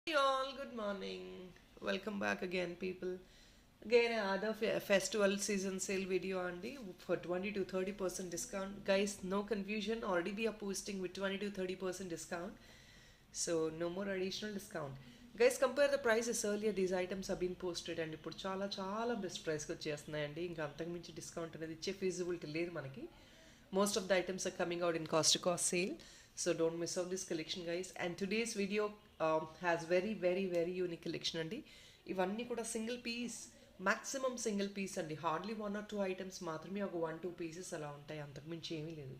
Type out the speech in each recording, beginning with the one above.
Hey all, good morning. Welcome back again, people. Again, another festival season sale video Andy for 20 to 30% discount. Guys, no confusion. Already we are posting with 20 to 30% discount. So no more additional discount. Guys, compare the prices earlier. These items have been posted and ఇప్పుడు చాలా best ప్రైస్కి వచ్చేస్తున్నాయండి. ఇంకా అంతకుమించి discount అనేది ఇచ్చే feasibility లేదు మనకి. Most of the items are coming out in cost to cost sale, so don't miss out this collection, guys. And today's video has very unique collection అండి. ఇవన్నీ కూడా single piece, maximum single piece అండి. Hardly 1 or 2 items మాత్రమే, ఒక 1-2 pieces అలా ఉంటాయి, అంతకుమించి ఏమీ లేదు.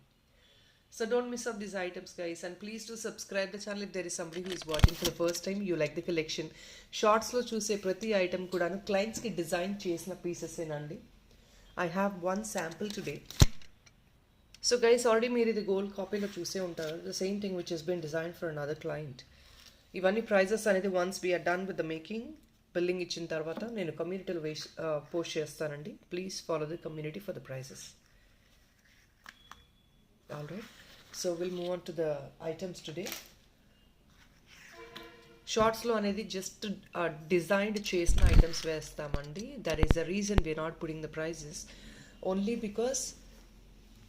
So don't miss out these items, guys, and please do subscribe the channel if there is somebody who is watching for the first time. You like the collection. Shorts లో చూసే ప్రతి ఐటమ్ కూడాను క్లయింట్స్కి design చేసిన పీసెసేనండి. I have one sample today. So guys, already మీరు ఇది gold కాపీలో చూసే ఉంటారు. The same thing which has been designed for another client. ఇవన్నీ ప్రైజెస్ అనేది once we're done with the making, billing ఇచ్చిన తర్వాత నేను కమ్యూనిటీలో పోస్ట్ చేస్తానండి. Please follow the community for the prizes. All right, so will move on to the items today. షార్ట్స్లో అనేది just designed చేసిన ఐటమ్స్ వేస్తామండి. That is the reason we're not putting the prizes, only because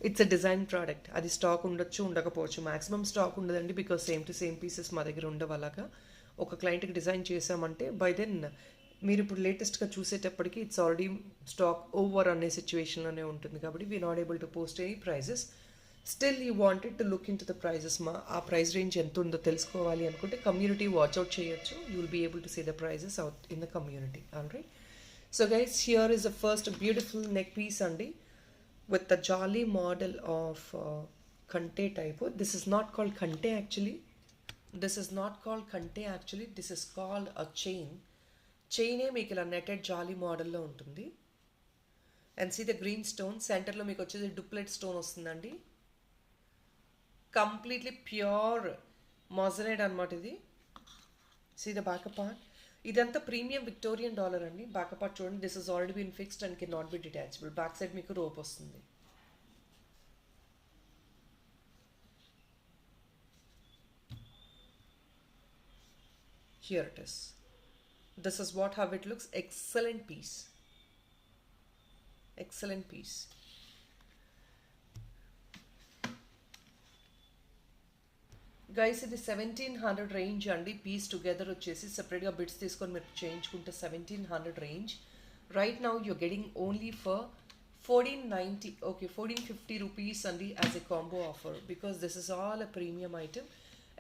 it's a design product. అది stock ఉండొచ్చు, ఉండకపోవచ్చు. Maximum stock ఉండదండి, because same to same pieces మా దగ్గర ఉండవలాగా. ఒక క్లయింట్కి డిజైన్ చేసామంటే బై దెన్ మీరు ఇప్పుడు లేటెస్ట్గా చూసేటప్పటికి ఇట్స్ ఆల్రెడీ స్టాక్ ఓవర్ అనే సిచ్యువేషన్లోనే ఉంటుంది. కాబట్టి we not able to post any prices. Still you wanted to look in to the prices. ఆ ప్రైస్ రేంజ్ ఎంత ఉందో తెలుసుకోవాలి అనుకుంటే కమ్యూనిటీ వాచ్అవుట్ చేయొచ్చు. You will be able to see the prices out in the community. All right, so guys, here is the first beautiful neck piece అండి, with the jolly model of kante type. This is not called kante actually. This is not called kante actually. This is called a chain. Chain ఏ మీకు ఇలా netted జాలీ మోడల్లో ఉంటుంది. And see the green stone సెంటర్లో మీకు వచ్చేది doublet stone వస్తుందండి. కంప్లీట్లీ ప్యూర్ మొజనైడ్ అనమాట ఇది. See the back part. ఇదంతా ప్రీమియం విక్టోరియన్ డాలర్ అండి. బ్యాక్ పార్ట్ చూడండి, this is already been fixed and can not be detachable. Back side మీకు రోప్ వస్తుంది. Here it is. This is what how it looks. Excellent piece. Excellent piece. Guys, ఇది 1700 range అండి. Piece together వచ్చేసి సెపరేట్గా bits తీసుకొని మీరు చేయించుకుంటే 1700 range. Right now you're getting only for 1490, okay 1450 rupees అండి as a combo offer, because this is all a premium item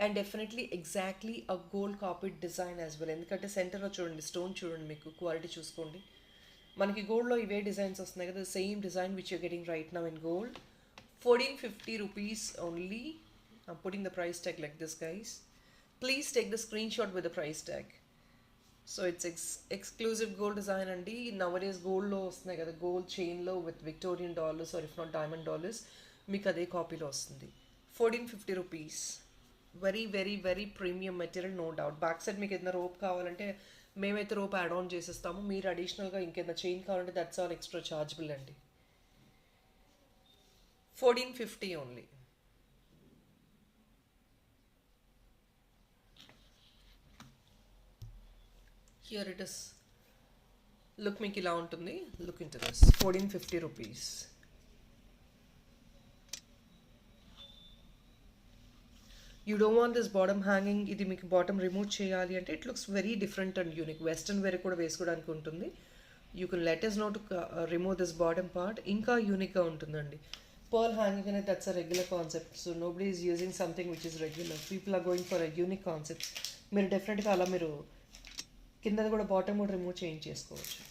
and definitely exactly a gold copied design as well. ఎందుకంటే సెంటర్లో చూడండి, stone చూడండి, మీకు quality చూసుకోండి. మనకి గోల్డ్లో ఇవే డిజైన్స్ వస్తున్నాయి కదా, same design which you're getting right now in gold. 1450 rupees only. I'm putting the price tag like this, guys. Please take the screenshot with the price tag. So it's exclusive gold design andi. Nowadays gold lo vastnayi kada, gold chain lo with Victorian dollars or if not diamond dollars, meeku ade copy lo vastundi. 1450 rupees. Very premium material, no doubt. Back side meeku edna rope kavalante మేమైతే rope add on చేసేస్తాము. మీరు అడిషనల్గా ఇంకేదైనా chain కావాలంటే that's all extra chargeable అండి. 1450 only. Here it is. Look మీకు ఇలా ఉంటుంది. Look into this. 1450 rupees. You don't want this bottom hanging. ఇది మీకు బాటమ్ రిమూవ్ చేయాలి అంటే it looks very different and unique. Western wear కూడా వేసుకోవడానికి ఉంటుంది. You can let us know to remove this bottom part. ఇంకా యూనిక్గా ఉంటుందండి. పర్ల్ హ్యాంగింగ్ అనేది that's a regular concept. So nobody is using something which is regular. People are going for a unique concept. మీరు డెఫినెట్గా అలా మీరు కింద కూడా బాటమ్ కూడా రిమూవ్ చేసుకోవచ్చు.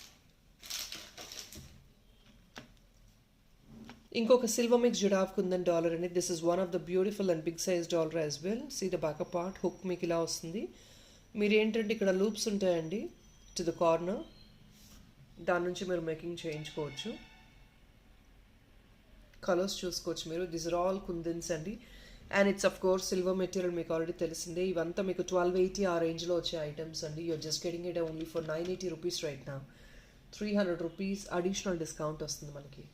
ఇంకొక సిల్వర్ మిక్స్ జుడాఫ్ కుందన్ డాలర్ అనేది. This is one of the beautiful and big size dollar as well. See the backup part. Hook మీకు ఇలా వస్తుంది. మీరు ఏంటంటే ఇక్కడ లూప్స్ ఉంటాయండి టు ద కార్నర్, దాని నుంచి మీరు మేకింగ్ చేయించుకోవచ్చు. కలర్స్ చూసుకోవచ్చు మీరు. దిస్ ఆర్ ఆల్ కుందన్స్ అండి. And it's of course silver material, మీకు ఆల్రెడీ తెలిసిందే. ఇవంతా మీకు 1280 ఆ రేంజ్లో వచ్చే ఐటమ్స్ అండి. You're just getting it only for 980 rupees right నా. 300 రూపీస్ అడిషనల్ డిస్కౌంట్ వస్తుంది మనకి.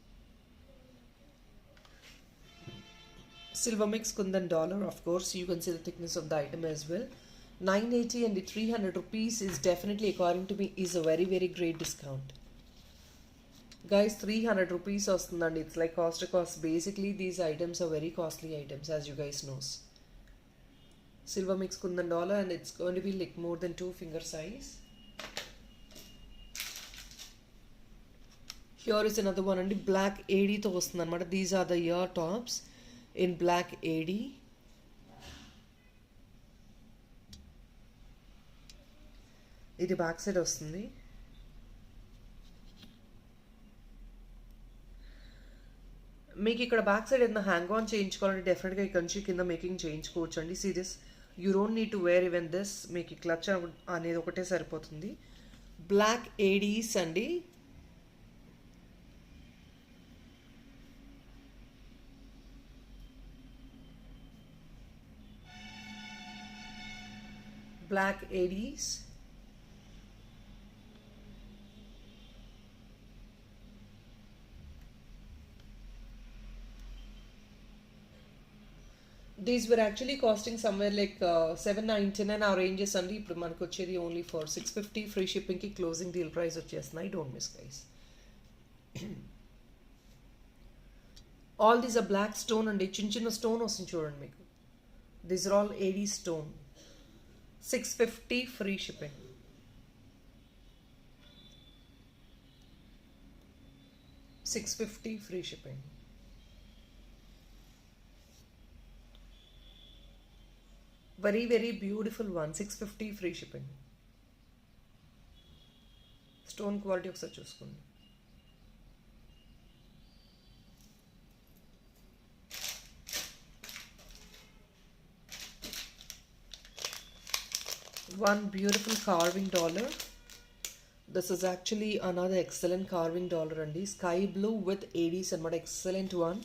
Silver mix kundan dollar, of course you can see the thickness of the item as well. 980 and the 300 rupees is definitely, according to me, is a very very great discount. Guys, 300 rupees వస్తుందండి. It's like cost to cost. Basically these items are very costly items, as you guys knows. Silver mix kundan dollar, and it's going to be like more than 2 finger size. Here is another one అండి. Black AD తో వస్తుంది అనమాట. These are the ear tops in black AD. ఇది back side వస్తుంది. మీకు ఇక్కడ back side ఏదైనా hang on చేయించుకోవాలంటే డెఫినెట్గా ఇక్కడ నుంచి కింద మేకింగ్ చేయించుకోవచ్చు అండి. Serious, you don't need to wear even this. మీకు క్లచ్ అనేది ఒకటే సరిపోతుంది. బ్లాక్ ఏడీస్ అండి. Black ADs. These were actually costing somewhere like 799 our ranges అండి. ఇప్పుడు మనకు వచ్చేది ఓన్లీ ఫర్ 650. ఫ్రీ షిప్పింగ్కి క్లోజింగ్ డీల్ ప్రైస్ వచ్చేస్తున్నాయి. Don't miss guys. All these are black stone అండి. చిన్న చిన్న స్టోన్ వస్తుంది చూడండి మీకు. These are all AD stone. 650 free shipping. $650 free shipping. Very very beautiful one. 650 free shipping. Stone quality ఒకసారి చూసుకోండి. One beautiful carving dollar. This is actually another excellent carving dollar అండి. Sky blue with ADs అన్నమాట. Excellent one.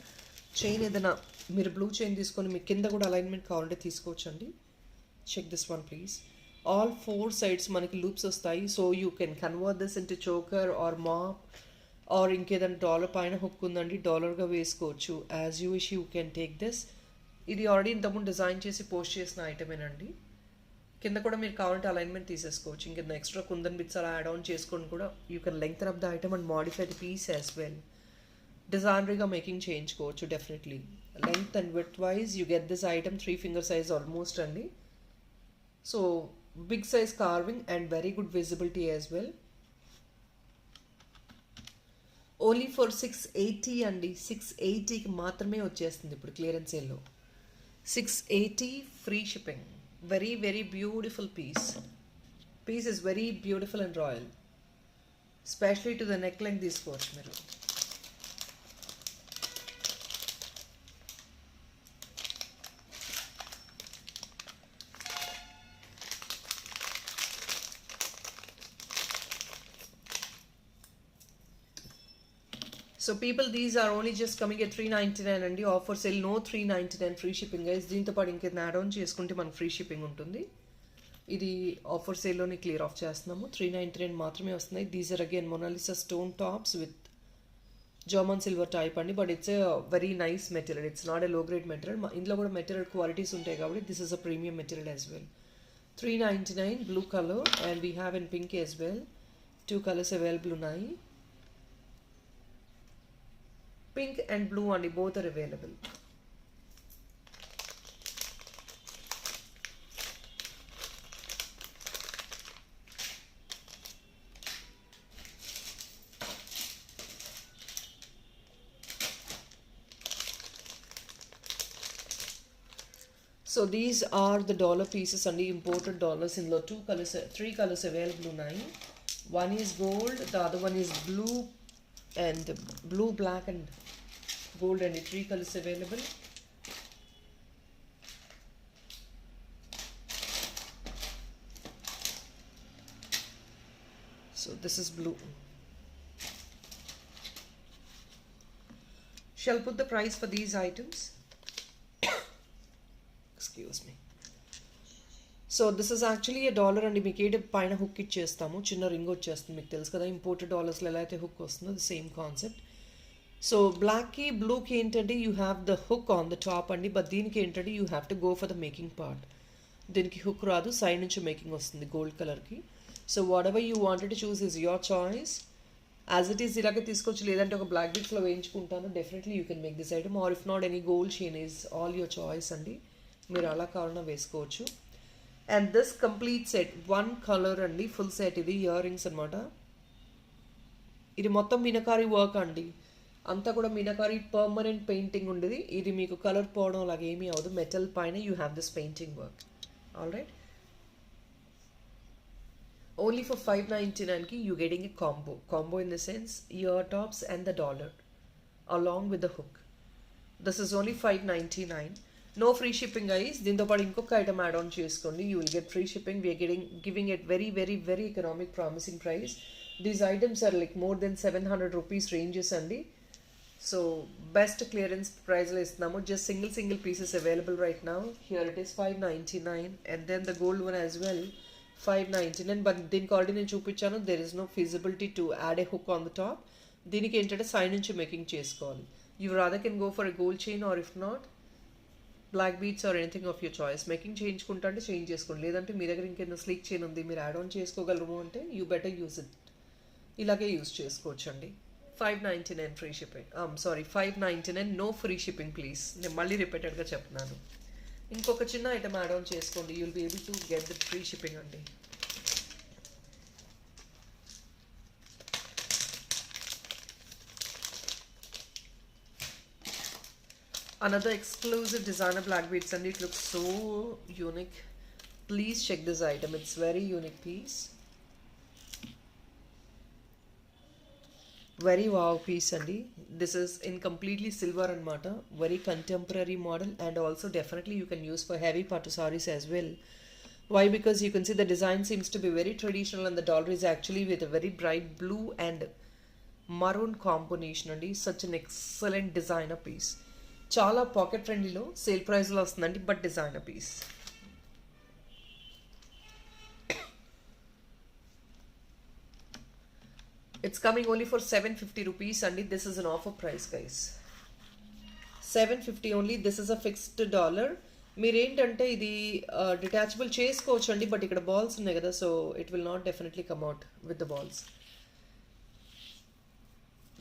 Chain ఏదైనా మీరు blue chain తీసుకొని మీ కింద కూడా alignment కావాలంటే తీసుకోవచ్చు అండి. Check this one please. All 4 sides మనకి లూప్స్ వస్తాయి. So you can convert this into choker or map or ఇంకేదైనా డాలర్ పైన హుక్ ఉందండి, డాలర్గా వేసుకోవచ్చు. As you wish you can take this. ఇది ఆల్రెడీ ఇంతకుముందు డిజైన్ చేసి పోస్ట్ చేసిన ఐటమేనండి. కింద కూడా మీరు కావాలంటే అలైన్మెంట్ తీసేసుకోవచ్చు. ఇంకేదైనా ఎక్స్ట్రా కుందన్ బిట్స్ అలా యాడ్ ఆన్ చేసుకొని కూడా you can lengthen up the item and modify the piece as well. డిజైనరీగా మేకింగ్ చేయించుకోవచ్చు definitely. Length and width wise you get this item 3 finger size almost అండి. So big size carving and very good visibility as well. Only for 680 అండి. 680కి మాత్రమే వచ్చేస్తుంది ఇప్పుడు clearance సేల్లో. 680 free shipping. Very very beautiful piece. Piece is very beautiful and royal. Especially to the neckline తీసుకోవచ్చు మీరు. So people, these are only just coming at 399 అండి. Offer sale no 399 free shipping guys. దీంతో పాటు ఇంకేదైనా add on చేసుకుంటే మనకు free shipping ఉంటుంది. ఇది ఆఫర్ సేల్లోనే క్లియర్ ఆఫ్ చేస్తున్నాము. 399 మాత్రమే వస్తున్నాయి. These are again Mona Lisa stone tops with German silver type అండి. But it's a very nice material. It's not a low grade material. ఇందులో కూడా మెటీరియల్ క్వాలిటీస్ ఉంటాయి కాబట్టి this is a premium material as well. 399 blue colour and we have in pink as well. 2 colors available ఉన్నాయి. Pink and blue and both are available. So these are the dollar pieces and the imported dollars. In 2 colors, 3 colors available ఉన్నాయి. One is gold, the other one is blue and blue, black and gold, and 3 colors available. So this is blue. Shall put the price for these items. Excuse me. So this is actually $1 అండి. మీకు ఏంటి పైన hook ఇచ్చేస్తాము, చిన్న ring వచ్చేస్తుంది. మీకు తెలుసు కదా ఇంపోర్టెడ్ డాలర్స్లో ఎలా అయితే హుక్ వస్తుందో ది సేమ్ కాన్సెప్ట్. సో బ్లాక్కి బ్లూకి ఏంటంటే you have the hook on the top అండి. బట్ దీనికి ఏంటంటే you have to go for the making part. దీనికి హుక్ రాదు, సైడ్ నుంచి మేకింగ్ వస్తుంది గోల్డ్ కలర్కి. So whatever you wanted to choose is your choice. As it is ఇలాగే తీసుకోవచ్చు, లేదంటే ఒక బ్లాక్ బీట్స్లో వేయించుకుంటాను, definitely you can make this item. Or if not any gold chain is all your choice అండి, మీరు అలా కావాలన్నా వేసుకోవచ్చు. And this complete set one colour అండి, ఫుల్ సెట్. ఇది ఇయర్ రింగ్స్ అనమాట. ఇది మొత్తం మీనకారీ వర్క్ అండి, అంతా కూడా మీనకారీ పర్మనెంట్ పెయింటింగ్ ఉండేది. ఇది మీకు కలర్ పోవడం అలాగే ఏమీ అవ్వదు. మెటల్ పైన you have this painting work. All right, only for 599 ki you getting a combo in the sense ear tops and the dollar along with the hook. This is only 599. No free shipping guys. దీంతో పాటు ఇంకొక item add on చేసుకోండి, you will get free shipping. We are giving it very very very economic promising price. These items are like more than 700 rupees ranges అండి. So best clearance price లో ఇస్తున్నాము. Just single pieces available right now. Here it is 599 and then the gold one as well 599. But దీనికి already నేను చూపించాను, there is no feasibility to add a hook on the top. దీనికి ఏంటంటే side నుంచి making చేసుకోవాలి. You rather can go for a gold chain or if not black beads or anything of your choice. Making చేయించుకుంటా అంటే change చేసుకోండి, లేదంటే మీ దగ్గర ఇంకేదో స్లీక్ చైన్ ఉంది మీరు యాడ్ ఆన్ చేసుకోగలరు అంటే యూ బెటర్ యూజ్ ఇట్. ఇలాగే యూజ్ చేసుకోవచ్చు అండి. 599 free shipping. Sorry 599 no free shipping please. నేను మళ్ళీ రిపీటెడ్గా చెప్తున్నాను. ఇంకొక చిన్న ఐటమ్ యాడ్ ఆన్ చేసుకోండి, you will be able to get the free shipping అండి. Another exclusive designer black beads and it looks so unique. Please check this item, it's very unique piece. Very wow piece andi. This is in completely silver anamata, very contemporary model, and also definitely you can use for heavy pattu sarees as well. Why? Because you can see the design seems to be very traditional and the dollar is actually with a very bright blue and maroon combination andi. Such an excellent designer piece. Chala pocket friendly lo sale price lo vastundandi, but designer piece. It's coming only for 750 rupees and this is an offer price guys. 750 only. This is a fixed dollar. మీరు ఏంటంటే ఇది detachable చేసుకోవచ్చు అండి, but ఇక్కడ balls ఉన్నాయి కదా, so it will not definitely come out with the balls.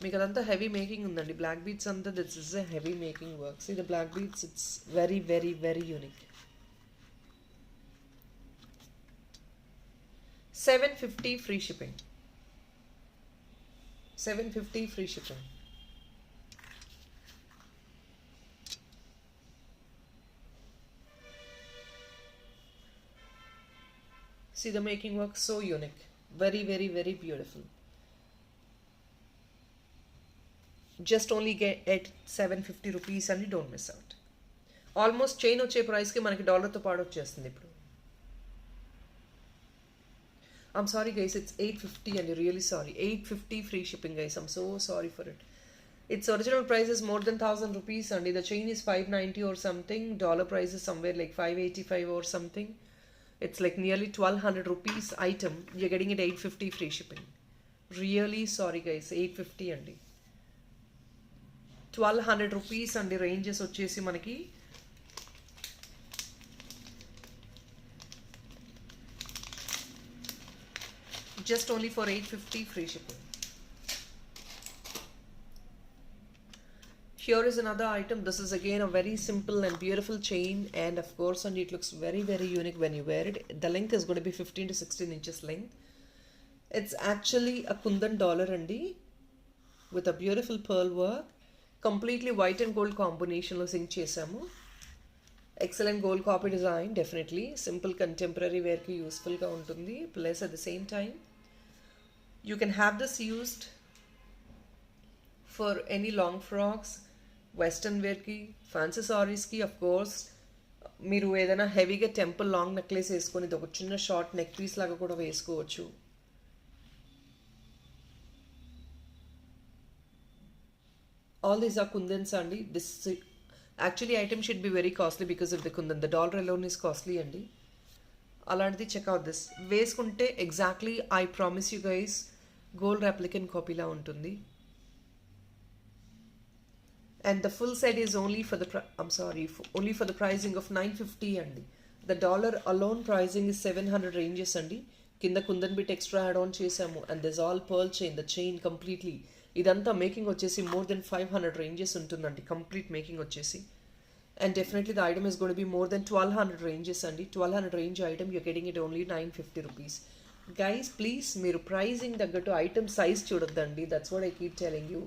మీకు అదంతా హెవీ మేకింగ్ ఉందండి, బ్లాక్ బీట్స్ అంతా this is a heavy making works. ఇది black beads it's very very very unique. 750 free shipping. 750 free shipping. See the making work, so unique, very very very beautiful. Just only get at 750 rupees and you don't miss out. Almost chain వచ్చే price కి మనకి dollar తో పాటు వచ్చేస్తుంది ఇప్పుడు. I'm sorry guys, it's 850 and you're really sorry. 850 free shipping guys, I'm so sorry for it. Its original price is more than 1000 rupees and the chain is 590 or something. Dollar price is somewhere like 585 or something. It's like nearly 1200 rupees item. You're getting it 850 free shipping. Really sorry guys, 850 andi. 1200 rupees andi ranges వచ్చేసి మనకి just only for 850 free shipping. Here is another item. This is again a very simple and beautiful chain, and of course and it looks very very unique when you wear it. The length is going to be 15 to 16 inches length. It's actually a kundan dollar andi with a beautiful pearl work, completely white and gold combination lo zinc chesamu. Excellent gold copy design, definitely simple contemporary wear ki useful ga untundi. Plus at the same time you can have this used for any long frocks, western wear ki, fancy sarees ki. Of course మీరు ఏదైనా హెవీగా temple long necklace వేసుకొని ఇది ఒక చిన్న short neck piece లాగా కూడా వేసుకోవచ్చు. All these are kundans andi. This actually item should be very costly because of the kundan. The dollar alone is costly andi. అలాంటిది చెక్ అవుట్ దిస్. వేసుకుంటే exactly I promise you guys gold replicant కాపీలా ఉంటుంది. And the full set is only for the only for the pricing of 950 అండి. The dollar alone pricing is 700 ranges అండి. కింద kundan bit extra add on చేసాము and this all pearl chain, the chain completely ఇదంతా making వచ్చేసి more than 500 ranges ఉంటుందండి complete making వచ్చేసి. And definitely the item is going to be more than 1200 ranges అండి. 1200 range item you're getting it only 950 rupees. Guys please మీరు pricing తగ్గట్టు item size చూడొద్దండి. That's what I keep telling you.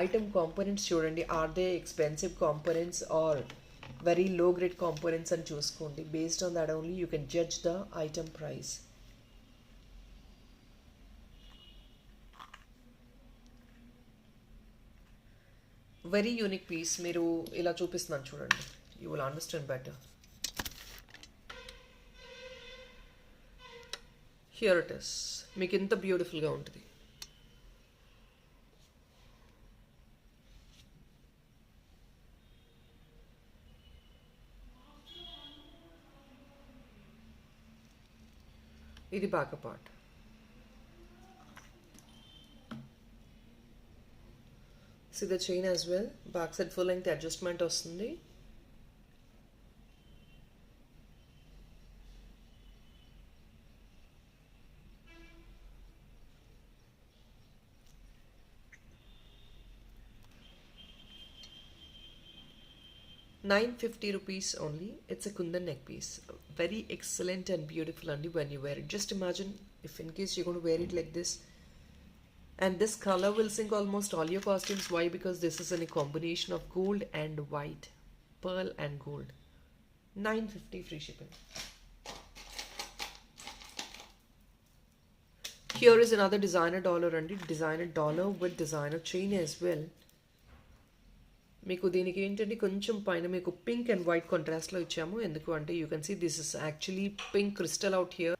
Item components చూడండి, are they expensive components are very low grade components అని చూసుకోండి. Based on that only you can judge the item price. Very unique piece. మీరు ఇలా చూపిస్తున్నాను చూడండి, you will understand better. Here it is. మీకు ఎంత బ్యూటిఫుల్గా ఉంటుంది. ఇది back part. See the chain as well. Back side full length adjustment వస్తుంది. ₹950 only. It's a kundan neck piece. Very excellent and beautiful and when you wear it. Just imagine if in case you're going to wear it like this. And this color will sync almost all your costumes. Why? Because this is in a combination of gold and white. Pearl and gold. $950 free shipping. Here is another designer dollar and designer dollar with designer chain as well. మీకు దీనికి ఏంటంటే కొంచెం పైన మీకు pink and white కాంట్రాస్ట్లో ఇచ్చాము. ఎందుకు అంటే you can see this is actually pink crystal out here.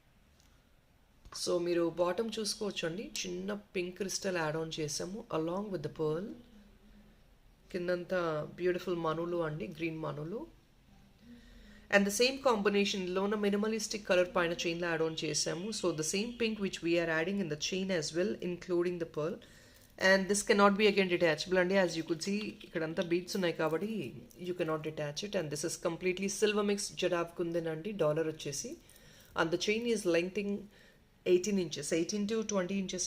So మీరు బాటమ్ చూసుకోవచ్చు అండి, చిన్న పింక్ క్రిస్టల్ యాడ్ ఆన్ చేసాము అలాంగ్ విత్ ద పర్ల్. కిందంతా బ్యూటిఫుల్ మనులు అండి, గ్రీన్ మనులు. అండ్ ద సేమ్ కాంబినేషన్లోన మినిమలిస్టిక్ కలర్ పైన చైన్లో యాడ్ ఆన్ చేసాము. So the same pink which we're adding in the chain as well including the pearl. And this cannot be again detachable అండి. As you could see ఇక్కడంతా beads ఉన్నాయి కాబట్టి you cannot detach it. And this is completely silver mix jadau kundan అండి. Dollar వచ్చేసి and the chain is lengthing 18 inches, 18 to 20 inches.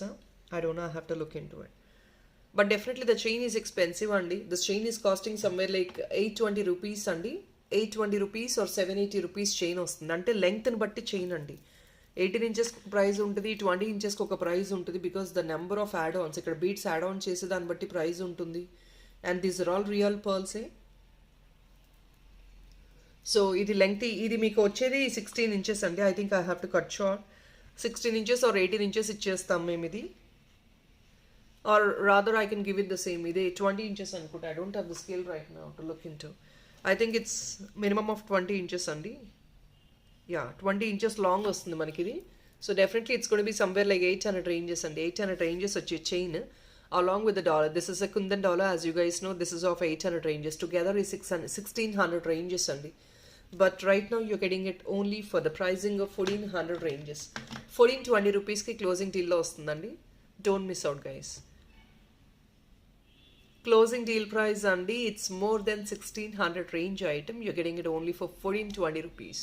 I don't know, I have to look into it. But definitely the chain is expensive andi. This chain is costing somewhere like 820 rupees andi. 820 rupees or 780 rupees chain వస్తుంది. అంటే length ని బట్టి chain అండి. 18 inches price ఉంటుంది, 20 inches ఒక price ఉంటుంది. Because the number of add ons, ఇక్కడ beads add on చేసే దాన్ని బట్టి ప్రైస్ ఉంటుంది. And these are all real పర్ల్సే. సో ఇది లెంగ్త్, ఇది మీకు వచ్చేది 16 inches అండి. I think I have to cut short. 16 inches or 18 inches ఇచ్చేస్తాం మేము ఇది. Or rather I can give it the same. ఇదే 20 inches అనుకుంటా. I don't have the scale right now to look in to. I think it's minimum of 20 inches అండి. Yeah 20 inches long వస్తుంది మనకి ఇది. So definitely it's gonna be somewhere like 800 ranges అండి. 800 ranges వచ్చే chain along with the dollar. This is a kundan dollar, as you guys know. This is of 800 ranges. Together is 1600 ranges అండి. But right now you're getting it only for the pricing of 1400 ranges. 1420 rupees ki closing deal lo ostundandi. Don't miss out guys. Closing deal price andi, it's more than 1600 range item. You're getting it only for 1420 rupees.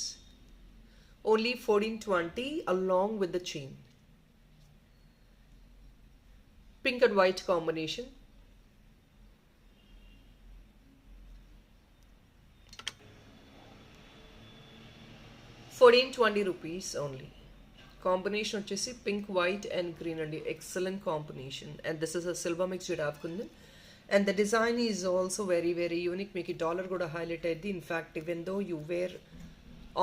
Only 1420 along with the chain. Pink and white combination. 1420 rupees only. Combination వచ్చేసి pink white and green అండి. Excellent combination. And this is a silver mix jadau kundan. And the design is also very very unique. మీకు ఈ dollar కూడా highlight అయ్యింది. In fact even though you wear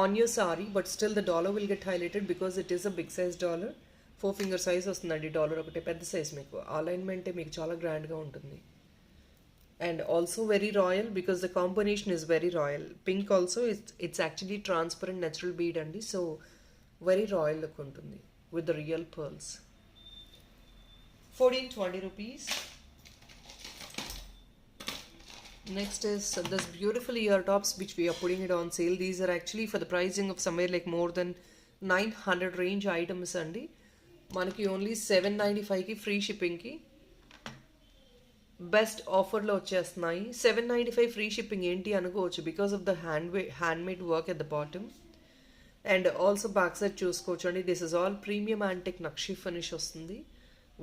on your sari but still the dollar will get highlighted because it is a big size dollar. 4 finger size వస్తుందండి dollar ఒకటి, పెద్ద size. మీకు అలైన్మెంటే మీకు చాలా గ్రాండ్గా ఉంటుంది. And also very royal because the combination is very royal. Pink also it's actually transparent natural bead andi, so very royal look untundi with the real pearls. 1420 rupees. Next is this beautiful ear tops which we are putting it on sale. These are actually for the pricing of somewhere like more than 900 range items andi. Manaki only 795 ki free shipping ki best ఆఫర్లో వచ్చేస్తున్నాయి. 795 free shipping ఏంటి అనుకోవచ్చు because of the handmade work at the bottom. And also back side చూసుకోవచ్చు అండి. This is all premium antique nakshi finish వస్తుంది,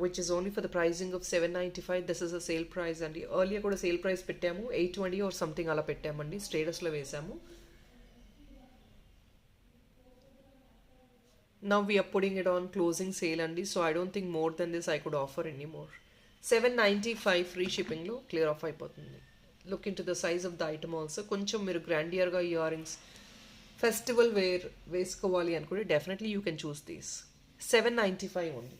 which is only for the pricing of 795. This is a sale price అండి. Earlier కూడా sale price పెట్టాము, 820 or something అలా పెట్టామండి, స్టేటస్లో వేసాము. Now we are putting it on closing sale అండి. So I don't think more than this I could offer anymore. 795 free షిప్పింగ్లో clear off అయిపోతుంది. Look in to the size of the item also. కొంచెం మీరు గ్రాండియర్గా ear rings festival wear వేసుకోవాలి అనుకుంటే definitely you can choose these. 795 only.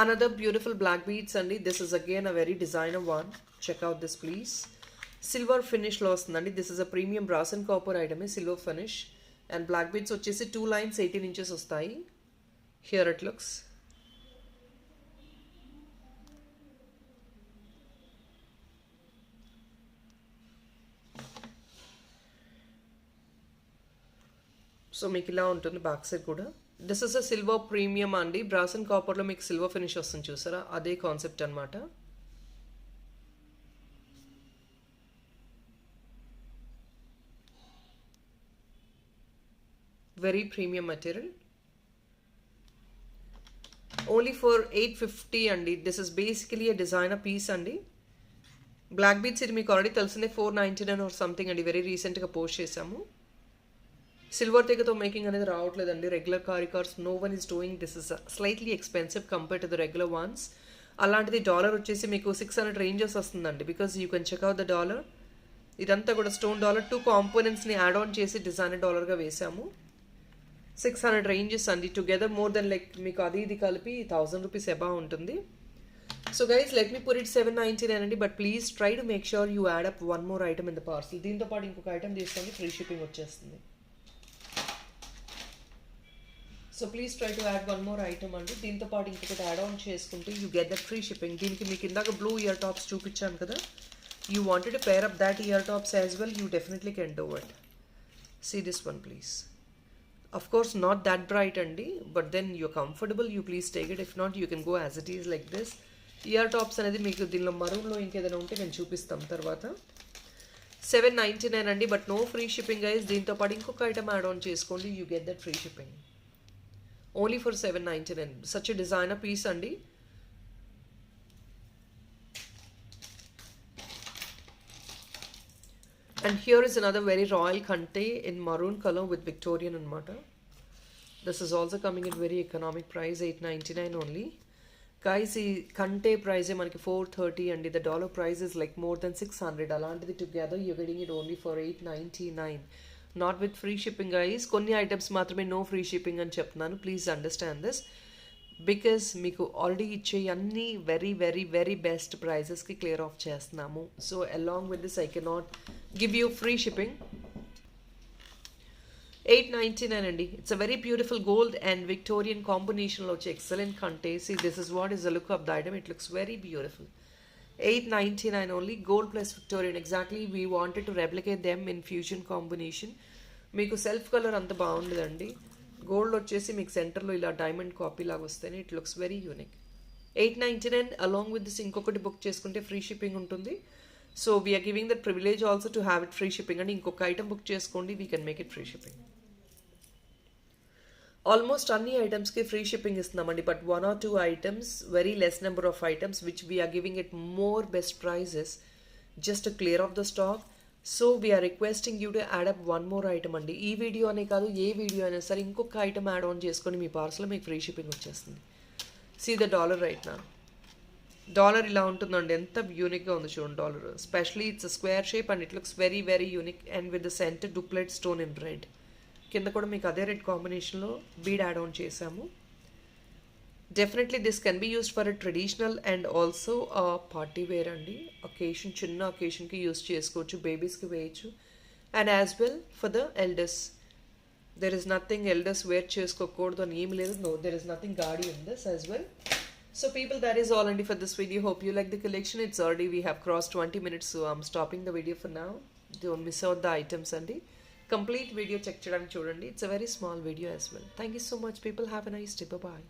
Another beautiful black beads అండి. This is again a very designer one. Check out this please. Silver ఫినిష్లో వస్తుందండి. This is a premium brass and copper item, silver finish. And black beads వచ్చేసి 2 lines 18 inches వస్తాయి. Here it looks. So మీకు ఇలా ఉంటుంది back side కూడా. This is a silver premium అండి. Brass and కాపర్లో మీకు సిల్వర్ ఫినిష్ వస్తుంది చూసారా, అదే కాన్సెప్ట్ అనమాట. Very premium material. Only for 850 అండి. This is basically a designer piece అండి. బ్లాక్ బీడ్స్ ఇది మీకు ఆల్రెడీ తెలిసిందే, 499 ఆర్ సంథింగ్ అండి. వెరీ రీసెంట్గా పోస్ట్ చేసాము. సిల్వర్ తెగతో మేకింగ్ అనేది రావట్లేదండి. రెగ్యులర్ కారికార్స్ no one is doing. This is slightly expensive compare to the regular ones. అలాంటిది డాలర్ వచ్చేసి మీకు 600 రేంజెస్ వస్తుందండి. Because you can check out the dollar. ఇదంతా కూడా స్టోన్ డాలర్, 2 కాంపోనెంట్స్ని యాడ్ ఆన్ చేసి డిజైనర్ డాలర్గా వేసాము. 600 రేంజెస్ అండి. టుగెదర్ మోర్ దెన్ లైక్ మీకు అది ఇది కలిపి 1000 రూపీస్ అబౌవ్ ఉంటుంది. So guys let me put it 799 అండి. But please try to make sure you add up one more item in the parcel. దీంతో పాటు ఇంకొక ఐటమ్ తీసుకోండి, ఫ్రీ షిప్పింగ్ వచ్చేస్తుంది. So please try to add one more item అండి. దీంతో పాటు ఇంకొకటి యాడ్ ఆన్ చేసుకుంటే you get that free shipping. దీనికి మీకు ఇందాక బ్లూ ఇయర్ టాప్స్ చూపించాను కదా, you wanted to pair up that year tops as well, you definitely can do it. See this one please. Of course not that bright అండి, but then you're comfortable, you please take it. If not, you can go as it is like this. Ear tops అనేది మీకు దీనిలో మరూన్లో ఇంకేదైనా ఉంటే నేను చూపిస్తాం తర్వాత. 799 అండి. But no free shipping guys. దీంతో పాటు ఇంకొక ఐటమ్ యాడ్ ఆన్ చేసుకోండి, you get that free shipping only for 799. Such a designer piece అండి. And here is another very royal kante in maroon color with Victorian anamata. This is also coming at very economic price, 899 only. Guys, ee kante price manaki 430 and the dollar price is like more than 600. Alantidi together you're getting it only for 899. Not with free shipping guys. Konni items matrame no free shipping అని చెప్తున్నాను. Please understand this. Because మీకు already ఇచ్చే అన్ని very very very best ప్రైజెస్కి clear off చేస్తున్నాము. So along with this I cannot give you free shipping. 899 అండి. It's a very beautiful gold and Victorian కాంబినేషన్లో వచ్చే ఎక్సలెంట్ కంటేసి. This is what is the look of the item. It looks very beautiful. 899 only. Gold plus Victorian. Exactly we wanted to replicate them in fusion combination. మీకు self colour అంత బాగుండదండి. Gold వచ్చేసి మీకు సెంటర్లో ఇలా diamond copy లాగా వస్తేనే it looks very unique. 899 along with this ఇంకొకటి book చేసుకుంటే ఫ్రీ షిప్పింగ్ ఉంటుంది. So we're giving that privilege also to have it free shipping. అండి ఇంకొక ఐటమ్ బుక్ చేసుకోండి, we can make it free shipping. Almost అన్ని ఐటమ్స్కి ఫ్రీ షిప్పింగ్ ఇస్తున్నామండి. But 1 or 2 items, very less number of items which we're giving it more best prices just to clear off the stock. So we are requesting you to add up one more item అండి. ఈ video అనే కాదు, ఏ video అయినా సరే ఇంకొక item add on చేసుకొని మీ పార్సల్లో మీకు ఫ్రీ షిప్పింగ్ వచ్చేస్తుంది. సీ ద డాలర్ రైట్ నా. డాలర్ ఇలా ఉంటుందండి, ఎంత యూనిక్గా ఉంది చూడండి dollar. Specially it's square shape and it looks very very unique and with the centre doublet stone in red. కింద కూడా మీకు అదే రెడ్ కాంబినేషన్లో బీడ్ యాడ్ ఆన్ చేసాము. Definitely this can be used for a traditional and also party wear అండి. Occasion, చిన్న ఒకేషన్కి use చేసుకోవచ్చు, బేబీస్కి వేయచ్చు. And as well for the elders. There is nothing elders wear చేసుకోకూడదు అని ఏమి లేదు. No, there is nothing gaudy in this as well. So people, that is all only for this video. Hope you like the collection. It's already, we have crossed 20 minutes, so I'm stopping the video for now. Don't miss out the items and the complete video check chudandi. It's a very small video as well. Thank you so much people. Have a nice day. Bye bye.